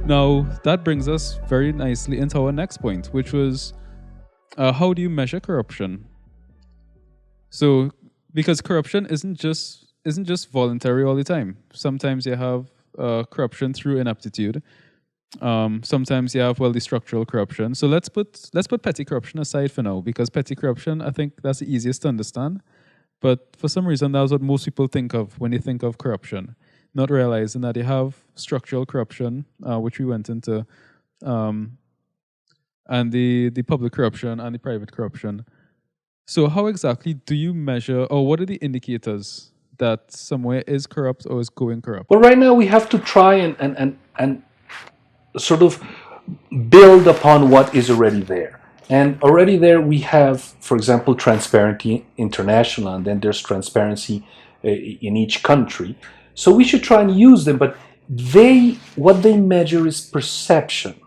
Now, that brings us very nicely into our next point, which was how do you measure corruption? So, because corruption isn't just voluntary all the time. Sometimes you have corruption through inaptitude. Sometimes you have the structural corruption. So let's put petty corruption aside for now, because petty corruption, I think that's the easiest to understand. But for some reason, that's what most people think of when they think of corruption, not realizing that you have structural corruption, which we went into, and the public corruption and the private corruption. So how exactly do you measure, or what are the indicators that somewhere is corrupt or is going corrupt? Well, right now we have to try and sort of build upon what is already there. And already there we have, for example, Transparency International, and then there's transparency in each country. So we should try and use them, but what they measure is perception.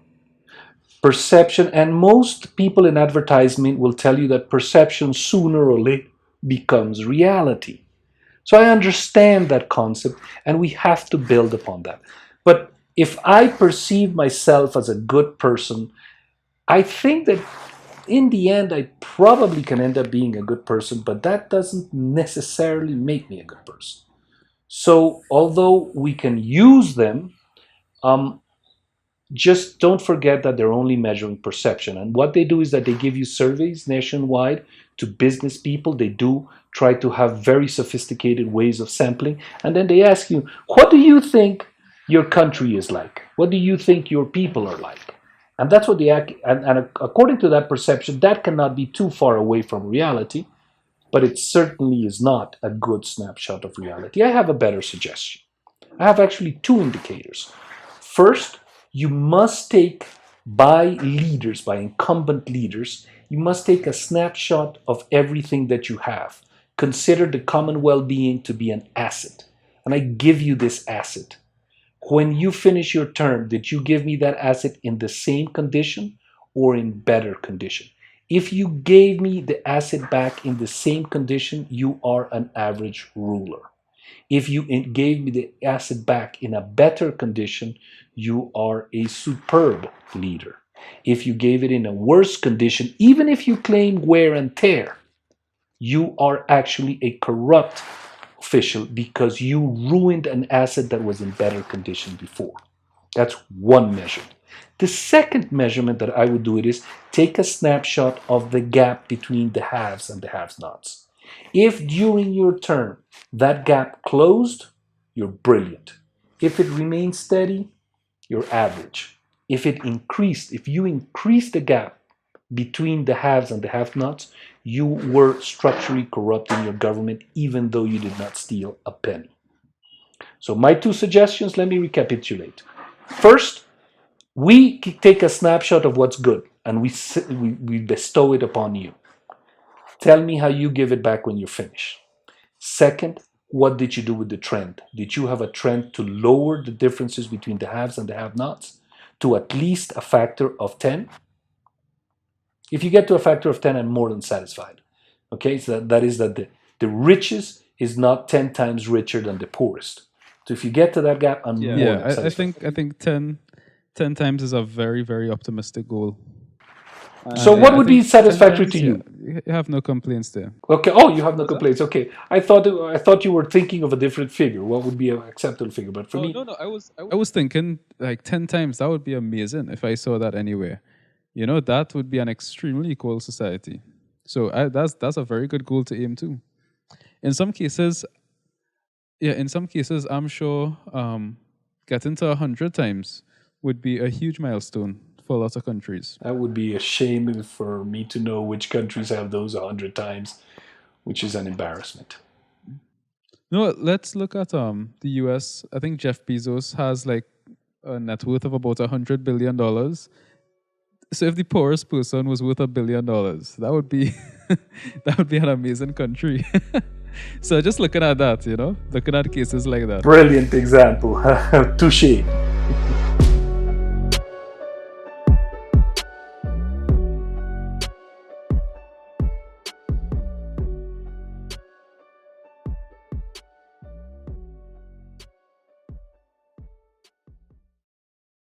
Perception, and most people in advertisement will tell you that perception sooner or later becomes reality. So I understand that concept, and we have to build upon that. But if I perceive myself as a good person, I think that in the end, I probably can end up being a good person, but that doesn't necessarily make me a good person. So although we can use them, just don't forget that they're only measuring perception. And what they do is that they give you surveys nationwide to business people. They do try to have very sophisticated ways of sampling. And then they ask you, what do you think your country is like? What do you think your people are like? And that's what and according to that perception, that cannot be too far away from reality, but it certainly is not a good snapshot of reality. I have a better suggestion. I have actually two indicators. First, you must take, by incumbent leaders, you must take a snapshot of everything that you have. Consider the common well-being to be an asset. And I give you this asset. When you finish your term, did you give me that asset in the same condition or in better condition? If you gave me the asset back in the same condition, you are an average ruler. If you gave me the asset back in a better condition, you are a superb leader. If you gave it in a worse condition, even if you claim wear and tear, you are actually a corrupt official because you ruined an asset that was in better condition before. That's one measurement. The second measurement that I would do it is take a snapshot of the gap between the haves and the have-nots. If during your term that gap closed, you're brilliant. If it remained steady, you're average. If you increased the gap between the haves and the have-nots, you were structurally corrupt in your government, even though you did not steal a penny. So my two suggestions, let me recapitulate. First, we take a snapshot of what's good and we bestow it upon you. Tell me how you give it back when you're finished. Second, what did you do with the trend? Did you have a trend to lower the differences between the haves and the have-nots to at least a factor of 10? If you get to a factor of 10, I'm more than satisfied. Okay, so that is that the richest is not 10 times richer than the poorest. So if you get to that gap, I'm more than satisfied. I think 10 times is a very, very optimistic goal. So what would be satisfactory to you? You have no complaints there. Okay. Oh, you have no complaints. Okay. I thought you were thinking of a different figure. What would be an acceptable figure? But for me, no. I was thinking like 10 times. That would be amazing if I saw that anywhere. You know, that would be an extremely equal society. So that's a very good goal to aim to. In some cases, I'm sure getting to 100 times would be a huge milestone for lots of countries. That would be a shame for me to know which countries have those 100 times, which is an embarrassment. No, let's look at the US. I think Jeff Bezos has like a net worth of about $100 billion. So if the poorest person was worth $1 billion, that would be an amazing country. So just looking at that, looking at cases like that. Brilliant example. Touché.